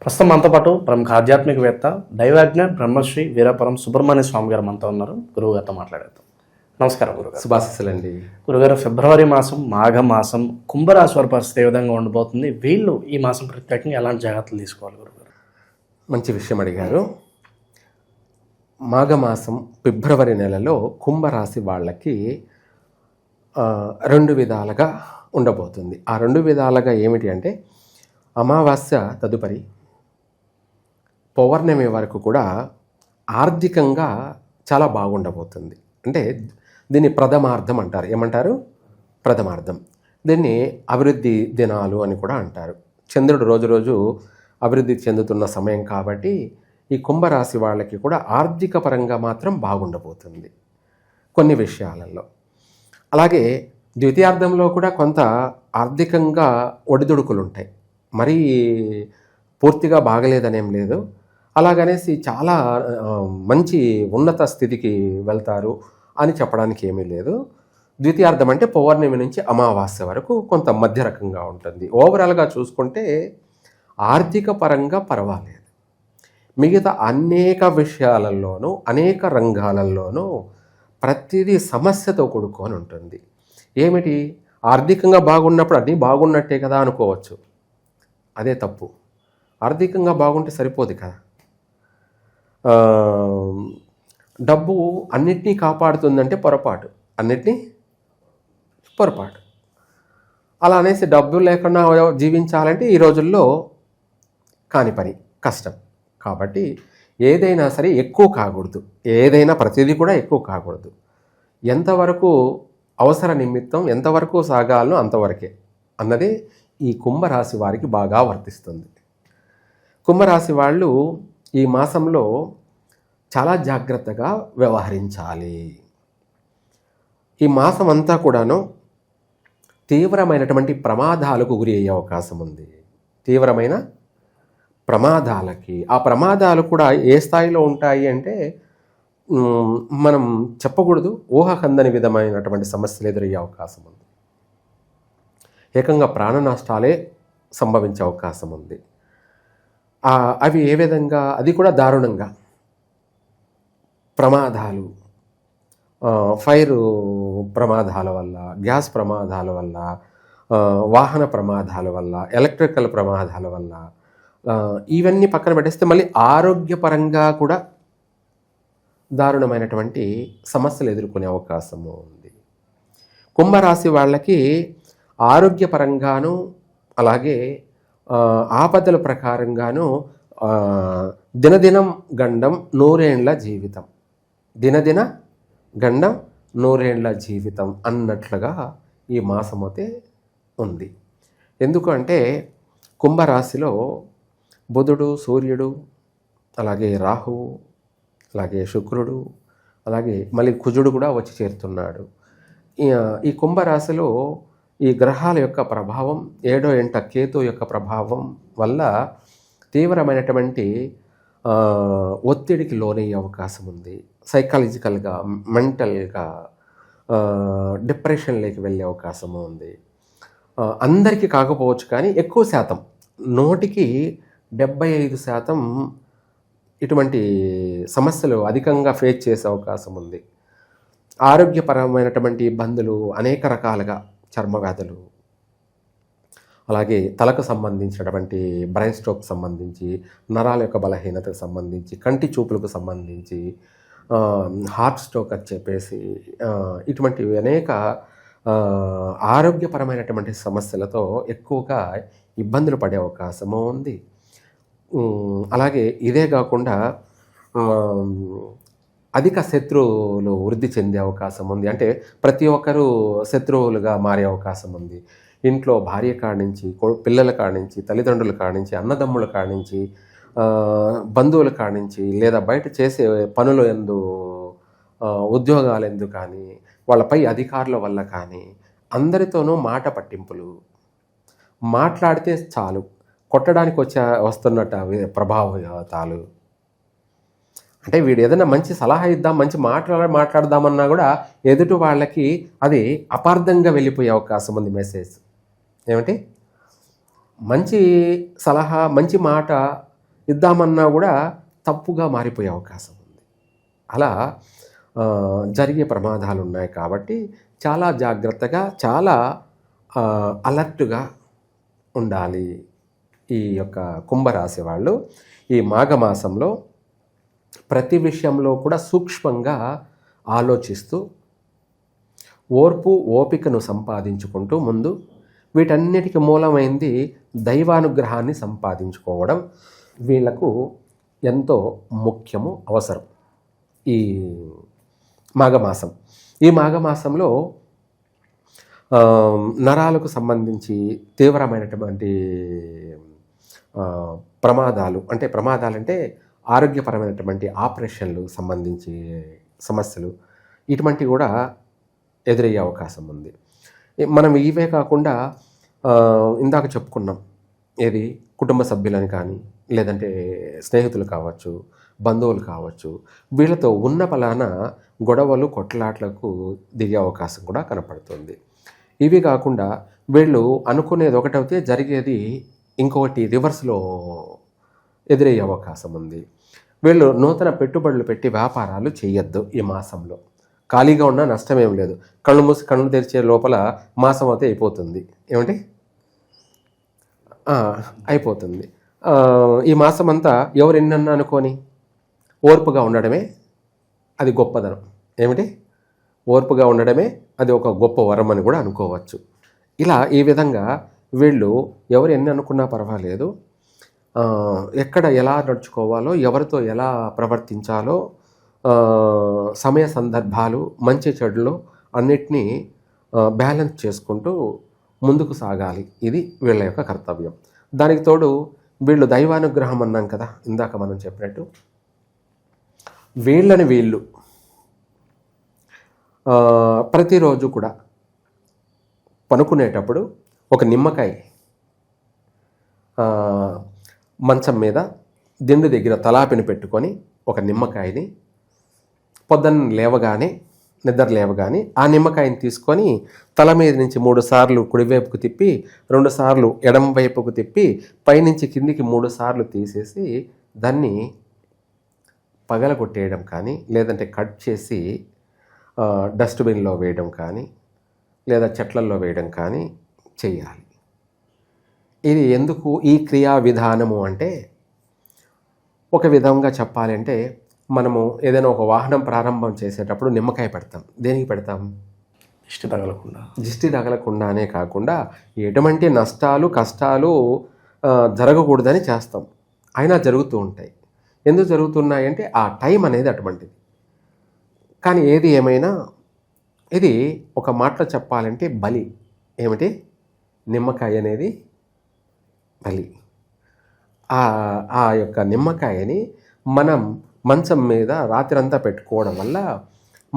ప్రస్తుతం మనతో పాటు ప్రముఖ ఆధ్యాత్మికవేత్త దైవాజ్ఞ బ్రహ్మశ్రీ వీరపురం సుబ్రహ్మణ్య స్వామి గారు మనతో ఉన్నారు. గురువుగారితో మాట్లాడేద్దాం. నమస్కారం గురుగారు. శుభాశీస్సులండి. గురుగారు, ఫిబ్రవరి మాసం మాఘ మాసం కుంభరాశి వారి పరిస్థితి ఏ విధంగా ఉండబోతుంది? వీళ్ళు ఈ మాసం ప్రత్యేకంగా ఎలాంటి జాగ్రత్తలు తీసుకోవాలి గురుగారు? మంచి విషయం అడిగారు. మాఘమాసం ఫిబ్రవరి నెలలో కుంభరాశి వాళ్ళకి రెండు విధాలుగా ఉండబోతుంది. ఆ రెండు విధాలుగా ఏమిటి అంటే, అమావాస్య తదుపరి పౌర్ణమి వరకు కూడా ఆర్థికంగా చాలా బాగుండబోతుంది. అంటే దీన్ని ప్రథమార్థం అంటారు. ఏమంటారు? ప్రథమార్థం. దీన్ని అభివృద్ధి దినాలు అని కూడా అంటారు. చంద్రుడు రోజు రోజు అభివృద్ధి చెందుతున్న సమయం కాబట్టి ఈ కుంభరాశి వాళ్ళకి కూడా ఆర్థిక పరంగా మాత్రం బాగుండబోతుంది కొన్ని విషయాలలో. అలాగే ద్వితీయార్థంలో కూడా కొంత ఆర్థికంగా ఒడిదుడుకులు ఉంటాయి. మరీ పూర్తిగా బాగలేదనేం లేదు. అలాగనేసి చాలా మంచి ఉన్నత స్థితికి వెళ్తారు అని చెప్పడానికి ఏమీ లేదు. ద్వితీయార్థం అంటే పౌర్ణమి నుంచి అమావాస్య వరకు కొంత మధ్య రకంగా ఉంటుంది. ఓవరాల్గా చూసుకుంటే ఆర్థిక పరంగా పర్వాలేదు. మిగతా అనేక విషయాలలోనూ అనేక రంగాలలోనూ ప్రతిదీ సమస్యతో కూడుకొని ఉంటుంది. ఏమిటి? ఆర్థికంగా బాగున్నప్పుడు అన్నీ బాగున్నట్టే కదా అనుకోవచ్చు. అదే తప్పు. ఆర్థికంగా బాగుంటే సరిపోదు కదా. డబ్బు అన్నిటినీ కాపాడుతుందంటే పొరపాటు. అన్నిటినీ పొరపాటు. అలా అనేసి డబ్బు లేకుండా జీవించాలంటే ఈ రోజుల్లో కాని పని, కష్టం. కాబట్టి ఏదైనా సరే ఎక్కువ కాకూడదు. ఏదైనా ప్రతిదీ కూడా ఎక్కువ కాకూడదు. ఎంతవరకు అవసర నిమిత్తం ఎంతవరకు సాగాలో అంతవరకే అన్నది ఈ కుంభరాశి వారికి బాగా వర్తిస్తుంది. కుంభరాశి వాళ్ళు ఈ మాసంలో చాలా జాగ్రత్తగా వ్యవహరించాలి. ఈ మాసం అంతా కూడాను తీవ్రమైనటువంటి ప్రమాదాలకు గురి అయ్యే అవకాశం ఉంది. తీవ్రమైన ప్రమాదాలకి. ఆ ప్రమాదాలు కూడా ఏ స్థాయిలో ఉంటాయి అంటే మనం చెప్పకూడదు. ఊహకందని విధమైనటువంటి సమస్యలు ఎదురయ్యే అవకాశం ఉంది. ఏకంగా ప్రాణ నష్టాలే సంభవించే అవకాశం ఉంది. అవి ఏ విధంగా? అది కూడా దారుణంగా. ప్రమాదాలు, ఫైర్ ప్రమాదాల వల్ల, గ్యాస్ ప్రమాదాల వల్ల, వాహన ప్రమాదాల వల్ల, ఎలక్ట్రికల్ ప్రమాదాల వల్ల, ఇవన్నీ పక్కన పెట్టేస్తే మళ్ళీ ఆరోగ్యపరంగా కూడా దారుణమైనటువంటి సమస్యలు ఎదుర్కొనే అవకాశము ఉంది. కుంభరాశి వాళ్ళకి ఆరోగ్యపరంగాను అలాగే ఆపదల ప్రకారంగాను దినదినం గండం నూరేండ్ల జీవితం, దినదిన గండం నూరేండ్ల జీవితం అన్నట్లుగా ఈ మాసమైతే ఉంది. ఎందుకంటే కుంభరాశిలో బుధుడు, సూర్యుడు, అలాగే రాహువు, అలాగే శుక్రుడు, అలాగే మళ్ళీ కుజుడు కూడా వచ్చి చేరుతున్నాడు. ఈ కుంభరాశిలో ఈ గ్రహాల యొక్క ప్రభావం, 7వ ఇంట కేతు యొక్క ప్రభావం వల్ల తీవ్రమైనటువంటి ఒత్తిడికి లోనయ్యే అవకాశం ఉంది. సైకాలజికల్గా, మెంటల్గా డిప్రెషన్లోకి వెళ్ళే అవకాశము ఉంది. అందరికీ కాకపోవచ్చు కానీ ఎక్కువ శాతం, 100కి 75% ఇటువంటి సమస్యలు అధికంగా ఫేస్ చేసే అవకాశం ఉంది. ఆరోగ్యపరమైనటువంటి ఇబ్బందులు అనేక రకాలుగా, చర్మవ్యాధులు, అలాగే తలకు సంబంధించినటువంటి బ్రెయిన్ స్ట్రోక్ సంబంధించి, నరాల యొక్క బలహీనతకు సంబంధించి, కంటి చూపులకు సంబంధించి, హార్ట్ స్ట్రోక్ అని చెప్పేసి ఇటువంటివి అనేక ఆరోగ్యపరమైనటువంటి సమస్యలతో ఎక్కువగా ఇబ్బందులు పడే అవకాశము ఉంది. అలాగే ఇదే కాకుండా అధిక శత్రువులు వృద్ధి చెందే అవకాశం ఉంది. అంటే ప్రతి ఒక్కరూ శత్రువులుగా మారే అవకాశం ఉంది. ఇంట్లో భార్య కాడించి, పిల్లల కాడించి, తల్లిదండ్రుల కాడించి, అన్నదమ్ముల కాడించి, బంధువుల కాడించి, లేదా బయట చేసే పనులు ఎందు, ఉద్యోగాలు ఎందు కానీ, వాళ్ళపై అధికారుల వల్ల కానీ అందరితోనూ మాట పట్టింపులు. మాట్లాడితే చాలు కొట్టడానికి వస్తున్నట్టు ప్రభావితాలు. అంటే వీడు ఏదైనా మంచి సలహా ఇద్దాం, మంచి మాట్లాడదామన్నా కూడా ఎదుటి వాళ్ళకి అది అపార్థంగా వెళ్ళిపోయే అవకాశం ఉంది మెసేజ్. ఏమిటి? మంచి సలహా, మంచి మాట ఇద్దామన్నా కూడా తప్పుగా మారిపోయే అవకాశం ఉంది. అలా జరిగే ప్రమాదాలు ఉన్నాయి. కాబట్టి చాలా జాగ్రత్తగా, చాలా అలర్ట్గా ఉండాలి ఈ యొక్క కుంభరాశి వాళ్ళు. ఈ మాఘమాసంలో ప్రతి విషయంలో కూడా సూక్ష్మంగా ఆలోచిస్తూ ఓర్పు ఓపికను సంపాదించుకుంటూ ముందు వీటన్నిటికీ మూలమైంది దైవానుగ్రహాన్ని సంపాదించుకోవడం వీళ్లకు ఎంతో ముఖ్యము, అవసరం. ఈ మాఘమాసం, ఈ మాఘమాసంలో నరాలకు సంబంధించి తీవ్రమైనటువంటి ప్రమాదాలంటే ఆరోగ్యపరమైనటువంటి ఆపరేషన్లు సంబంధించి సమస్యలు ఇటువంటివి కూడా ఎదురయ్యే అవకాశం ఉంది. మనం ఇవే కాకుండా ఇందాక చెప్పుకున్నాం, ఏది కుటుంబ సభ్యులని కానీ, లేదంటే స్నేహితులు కావచ్చు, బంధువులు కావచ్చు, వీళ్ళతో ఉన్న పలానా గొడవలు కొట్లాట్లకు దిగే అవకాశం కూడా కనపడుతుంది. ఇవి కాకుండా వీళ్ళు అనుకునేది ఒకటైతే జరిగేది ఇంకొకటి రివర్స్లో ఎదురయ్యే అవకాశం ఉంది. వీళ్ళు నూతన పెట్టుబడులు పెట్టి వ్యాపారాలు చేయొద్దు. ఈ మాసంలో ఖాళీగా ఉన్నా నష్టమేం లేదు. కళ్ళు మూసి కళ్ళు తెరిచే లోపల మాసం అయితే అయిపోతుంది. ఏమంటే అయిపోతుంది. ఈ మాసం అంతా ఎవరు ఎన్నన్నా అనుకొని ఓర్పుగా ఉండడమే అది గొప్పదనం. ఏమిటి? ఓర్పుగా ఉండడమే అది ఒక గొప్ప వరం అని కూడా అనుకోవచ్చు. ఇలా ఈ విధంగా వీళ్ళు ఎవరు ఎన్ని అనుకున్నా పర్వాలేదు, ఎక్కడ ఎలా నడుచుకోవాలో, ఎవరితో ఎలా ప్రవర్తించాలో, సమయ సందర్భాలు, మంచి చెడులు అన్నిటినీ బ్యాలెన్స్ చేసుకుంటూ ముందుకు సాగాలి. ఇది వీళ్ళ యొక్క కర్తవ్యం. దానికి తోడు వీళ్ళు దైవానుగ్రహం అన్నాం కదా ఇందాక మనం చెప్పినట్టు, వీళ్ళు ప్రతిరోజు కూడా పనుకునేటప్పుడు ఒక నిమ్మకాయ మంచం మీద దిండు దగ్గర తలాపిని పెట్టుకొని ఒక నిమ్మకాయని పొద్దున్న నిద్ర లేవగానే ఆ నిమ్మకాయని తీసుకొని తల మీద నుంచి 3 సార్లు కుడివైపుకు తిప్పి, 2 సార్లు ఎడమ వైపుకు తిప్పి, పైనుంచి కిందికి 3 సార్లు తీసేసి దాన్ని పగలగొట్టేయడం కానీ, లేదంటే కట్ చేసి డస్ట్బిన్లో వేయడం కానీ, లేదా చెట్లల్లో వేయడం కానీ చేయాలి. ఇది ఎందుకు ఈ క్రియా విధానము అంటే, ఒక విధంగా చెప్పాలంటే మనము ఏదైనా ఒక వాహనం ప్రారంభం చేసేటప్పుడు నిమ్మకాయ పెడతాం. దేనికి పెడతాం? దిష్టి తగలకుండానే కాకుండా ఎటువంటి నష్టాలు కష్టాలు జరగకూడదని చేస్తాం. అయినా జరుగుతూ ఉంటాయి. ఎందుకు జరుగుతున్నాయంటే ఆ టైం అనేది అటువంటిది. కానీ ఏది ఏమైనా ఇది ఒక మాటలో చెప్పాలంటే బలి. ఏమిటి? నిమ్మకాయ అనేది బలి. ఆ యొక్క నిమ్మకాయని మనం మంచం మీద రాత్రంతా పెట్టుకోవడం వల్ల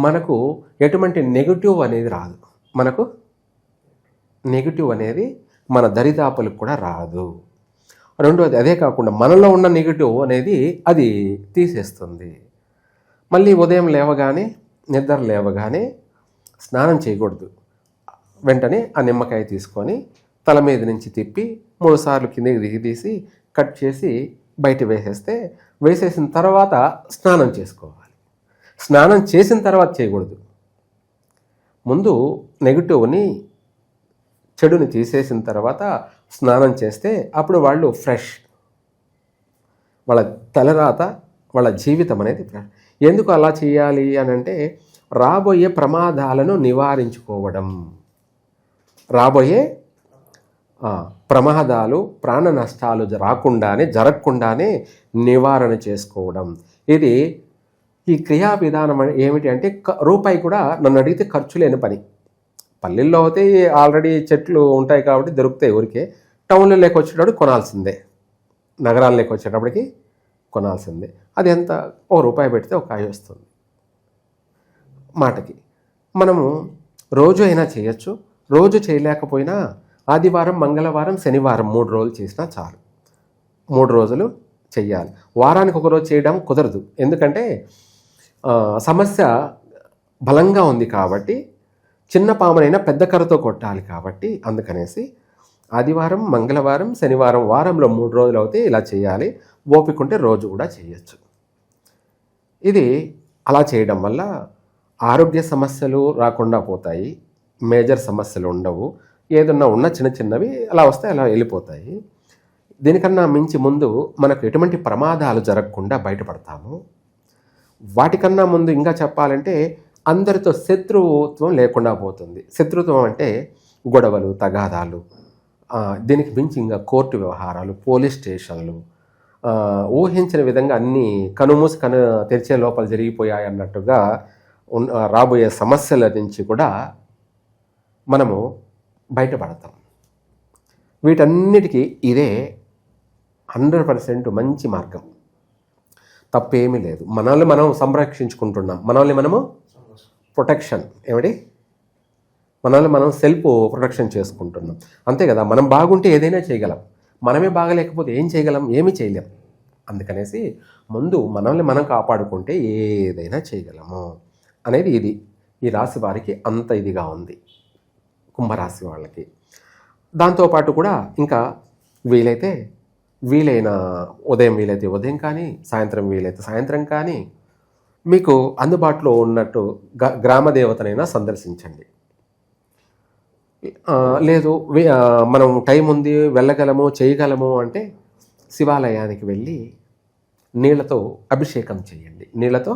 మనకు ఎటువంటి నెగిటివ్ అనేది రాదు. మనకు నెగిటివ్ అనేది మన దరిదాపులకు కూడా రాదు. రెండోది, అదే కాకుండా మనలో ఉన్న నెగిటివ్ అనేది అది తీసేస్తుంది. మళ్ళీ ఉదయం నిద్ర లేవగానే స్నానం చేయకూడదు. వెంటనే ఆ నిమ్మకాయ తీసుకొని తల మీద నుంచి తిప్పి 3 సార్లు కిందకి దిగితీసి కట్ చేసి బయట వేసేసిన తర్వాత స్నానం చేసుకోవాలి. స్నానం చేసిన తర్వాత చేయకూడదు. ముందు నెగిటివ్ని, చెడుని తీసేసిన తర్వాత స్నానం చేస్తే అప్పుడు వాళ్ళు ఫ్రెష్. వాళ్ళ తలరాత, వాళ్ళ జీవితం అనేది ఫ్రెష్. ఎందుకు అలా చేయాలి అని అంటే, రాబోయే ప్రమాదాలను నివారించుకోవడం, రాబోయే ప్రమాదాలు, ప్రాణ నష్టాలు జరగకుండానే నివారణ చేసుకోవడం. ఇది ఈ క్రియా విధానం ఏమిటి అంటే, రూపాయి కూడా నన్ను అడిగితే ఖర్చు లేని పని. పల్లెల్లో అయితే ఆల్రెడీ చెట్లు ఉంటాయి కాబట్టి దొరుకుతాయి ఊరికే. టౌన్లో వచ్చేటప్పుడు కొనాల్సిందే, నగరాల్లోకి వచ్చేటప్పటికి కొనాల్సిందే. అది ఎంత? ₹1 పెడితే ఒక కాయ వస్తుంది. మాటకి మనము రోజు అయినా చేయొచ్చు. రోజు చేయలేకపోయినా ఆదివారం, మంగళవారం, శనివారం 3 రోజులు చేసినా చాలు. 3 రోజులు చెయ్యాలి. వారానికి 1 రోజు చేయడం కుదరదు. ఎందుకంటే సమస్య బలంగా ఉంది కాబట్టి, చిన్న పామునైనా పెద్ద కర్రతో కొట్టాలి కాబట్టి, అందుకనేసి ఆదివారం, మంగళవారం, శనివారం వారంలో 3 రోజులు అవుతే ఇలా చేయాలి. ఓపిక ఉంటే రోజు కూడా చేయొచ్చు. ఇది అలా చేయడం వల్ల ఆరోగ్య సమస్యలు రాకుండా పోతాయి, మేజర్ సమస్యలు ఉండవు. ఏదన్నా ఉన్న చిన్న చిన్నవి అలా వస్తే అలా వెళ్ళిపోతాయి. దీనికన్నా మించి ముందు మనకు ఎటువంటి ప్రమాదాలు జరగకుండా బయటపడతాము. వాటికన్నా ముందు ఇంకా చెప్పాలంటే అందరితో శత్రుత్వం లేకుండా పోతుంది. శత్రుత్వం అంటే గొడవలు, తగాదాలు, దీనికి మించి ఇంకా కోర్టు వ్యవహారాలు, పోలీస్ స్టేషన్లు, ఊహించిన విధంగా అన్నీ కనుమూసి తెరిచే లోపల జరిగిపోయాయి అన్నట్టుగా రాబోయే సమస్యల నుంచి కూడా మనము బయటపడతాం. వీటన్నిటికీ ఇదే 100% మంచి మార్గం. తప్పేమీ లేదు. మనల్ని మనం సంరక్షించుకుంటున్నాం. మనల్ని మనము ప్రొటెక్షన్ మనల్ని మనం సెల్ఫ్ ప్రొటెక్షన్ చేసుకుంటున్నాం. అంతే కదా. మనం బాగుంటే ఏదైనా చేయగలం. మనమే బాగలేకపోతే ఏం చేయగలం? ఏమీ చేయలేం. అందుకనేసి ముందు మనల్ని మనం కాపాడుకుంటే ఏదైనా చేయగలము అనేది ఇది. ఈ రాశి వారికి అంత ఇదిగా ఉంది, కుంభరాశి వాళ్ళకి. దాంతోపాటు కూడా ఇంకా వీలైన ఉదయం వీలైతే ఉదయం కానీ, సాయంత్రం వీలైతే సాయంత్రం కానీ, మీకు అందుబాటులో ఉన్నట్టు గ్రామ దేవతనైనా సందర్శించండి. లేదు మనం టైం ఉంది, వెళ్ళగలము, చేయగలము అంటే శివాలయానికి వెళ్ళి నీళ్లతో అభిషేకం చేయండి. నీళ్లతో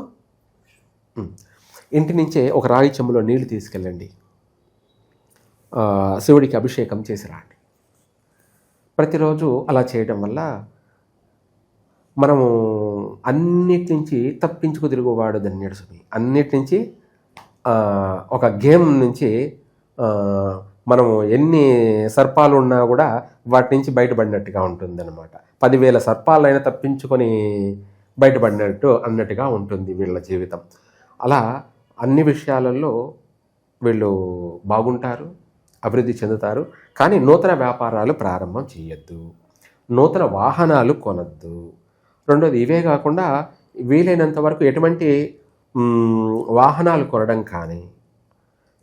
ఇంటి నుంచే ఒక రాగి చెంబులో నీళ్లు తీసుకెళ్ళండి, శివుడికి అభిషేకం చేసి రండి. ప్రతిరోజు అలా చేయడం వల్ల మనము అన్నిటి నుంచి తప్పించుకు తిరుగువాడు ధన్యుడు సుమి. అన్నిటి నుంచి ఒక గేమ్ నుంచి మనము ఎన్ని సర్పాలు ఉన్నా కూడా వాటి నుంచి బయటపడినట్టుగా ఉంటుందన్నమాట. 10,000 సర్పాలైనా తప్పించుకొని అన్నట్టుగా ఉంటుంది వీళ్ళ జీవితం. అలా అన్ని విషయాలలో వీళ్ళు బాగుంటారు, అభివృద్ధి చెందుతారు. కానీ నూతన వ్యాపారాలు ప్రారంభం చేయొద్దు, నూతన వాహనాలు కొనద్దు. రెండోది, ఇవే కాకుండా వీలైనంత వరకు ఎటువంటి వాహనాలు కొనడం కానీ,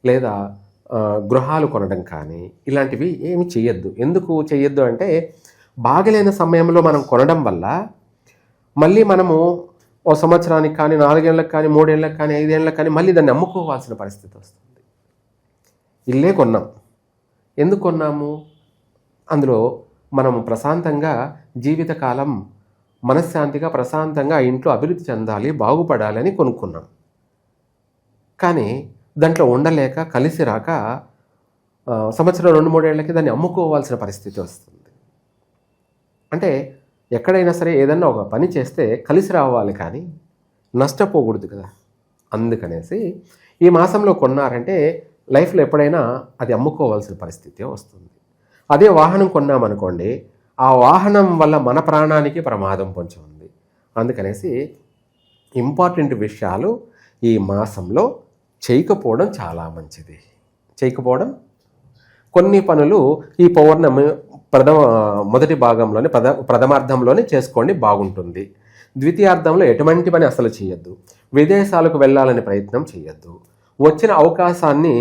లేదా గృహాలు కొనడం కానీ ఇలాంటివి ఏమి చేయొద్దు. ఎందుకు చేయొద్దు అంటే, బాగలేని సమయంలో మనం కొనడం వల్ల మళ్ళీ మనము ఓ సంవత్సరానికి కానీ, 4 ఏళ్ళకి కానీ, 3 ఏళ్ళకి కానీ, 5 ఏళ్ళకి కానీ మళ్ళీ దాన్ని అమ్ముకోవాల్సిన పరిస్థితి వస్తుంది. ఇల్లే కొన్నాం, ఎందుకు కొన్నాము? అందులో మనము ప్రశాంతంగా జీవితకాలం మనశ్శాంతిగా ప్రశాంతంగా ఆ ఇంట్లో అభివృద్ధి చెందాలి, బాగుపడాలి అని కొనుక్కున్నాం. కానీ దాంట్లో ఉండలేక, కలిసి రాక సంవత్సరం 2-3 ఏళ్ళకి దాన్ని అమ్ముకోవాల్సిన పరిస్థితి వస్తుంది. అంటే ఎక్కడైనా సరే ఏదన్నా ఒక పని చేస్తే కలిసి రావాలి కానీ నష్టపోకూడదు కదా. అందుకనేసి ఈ మాసంలో కొన్నారంటే లైఫ్లో ఎప్పుడైనా అది అమ్ముకోవాల్సిన పరిస్థితి వస్తుంది. అదే వాహనం కొన్నామనుకోండి, ఆ వాహనం వల్ల మన ప్రాణానికి ప్రమాదం కొంచెం ఉంది. అందుకనేసి ఇంపార్టెంట్ విషయాలు ఈ మాసంలో చేయకపోవడం చాలా మంచిది. కొన్ని పనులు ఈ పౌర్ణమి మొదటి భాగంలోనే ప్రథమార్థంలోనే చేసుకోండి, బాగుంటుంది. ద్వితీయార్థంలో ఎటువంటి పని అసలు చేయొద్దు. విదేశాలకు వెళ్ళాలనే ప్రయత్నం చేయొద్దు. వచ్చిన అవకాశాన్ని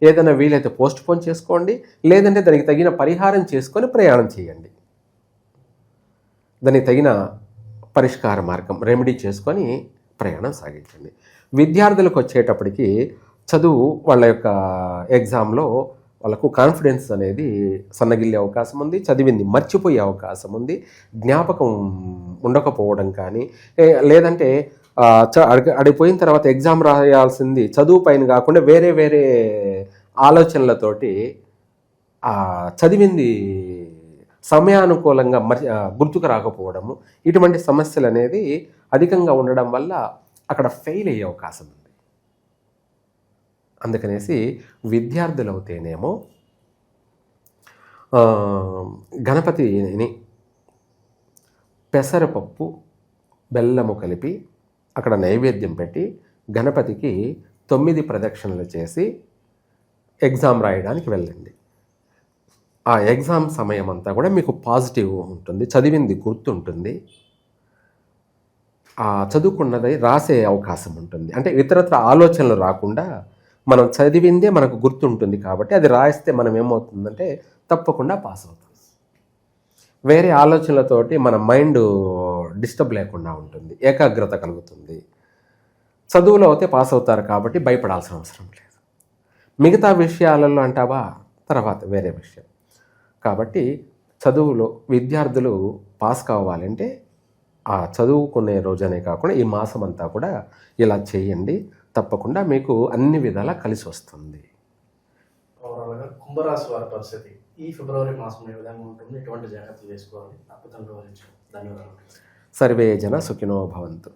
ఏదైనా వీలైతే పోస్ట్పోన్ చేసుకోండి, లేదంటే దానికి తగిన పరిహారం చేసుకొని ప్రయాణం చేయండి. దానికి తగిన పరిష్కార మార్గం రెమెడీ చేసుకొని ప్రయాణం సాగించండి. విద్యార్థులకు వచ్చేటప్పటికి చదువు వాళ్ళ యొక్క ఎగ్జామ్లో వాళ్ళకు కాన్ఫిడెన్స్ అనేది సన్నగిల్లే అవకాశం ఉంది, చదివింది మర్చిపోయే అవకాశం ఉంది, జ్ఞాపకం ఉండకపోవడం కానీ, లేదంటే అడిగిపోయిన తర్వాత ఎగ్జామ్ రాయాల్సింది చదువు పైన కాకుండా వేరే వేరే ఆలోచనలతోటి చదివింది సమయానుకూలంగా గుర్తుకు రాకపోవడము, ఇటువంటి సమస్యలు అనేది అధికంగా ఉండడం వల్ల అక్కడ ఫెయిల్ అయ్యే అవకాశం ఉంది. అందుకనేసి విద్యార్థులు అవుతేనేమో గణపతిని పెసరపప్పు బెల్లము కలిపి అక్కడ నైవేద్యం పెట్టి గణపతికి 9 ప్రదక్షిణలు చేసి ఎగ్జామ్ రాయడానికి వెళ్ళండి. ఆ ఎగ్జామ్ సమయం అంతా కూడా మీకు పాజిటివ్ ఉంటుంది, చదివింది గుర్తుంటుంది, చదువుకున్నది రాసే అవకాశం ఉంటుంది. అంటే ఇతరత్ర ఆలోచనలు రాకుండా మనం చదివిందే మనకు గుర్తుంటుంది కాబట్టి అది రాయిస్తే మనం ఏమవుతుందంటే తప్పకుండా పాస్ అవుతాం. వేరే ఆలోచనలతోటి మన మైండ్ డిస్టర్బ్ లేకుండా ఉంటుంది, ఏకాగ్రత కలుగుతుంది. చదువులో అయితే పాస్ అవుతారు కాబట్టి భయపడాల్సిన అవసరం లేదు. మిగతా విషయాలలో అంటావా తర్వాత వేరే విషయం. కాబట్టి చదువులో విద్యార్థులు పాస్ కావాలంటే ఆ చదువుకునే రోజనే కాకుండా ఈ మాసం అంతా కూడా ఇలా చేయండి, తప్పకుండా మీకు అన్ని విధాలా కలిసి వస్తుంది. ఓవరాల్గా కుంభరాశి వారి పరిస్థితి ఈ ఫిబ్రవరి మాసం ఏ విధంగా ఉంటుంది, ఎటువంటి జాగ్రత్తలు తీసుకోవాలి, అద్భుతంగా వివరించారు. ధన్యవాదాలు. సర్వే జన సుఖినో భవంతు.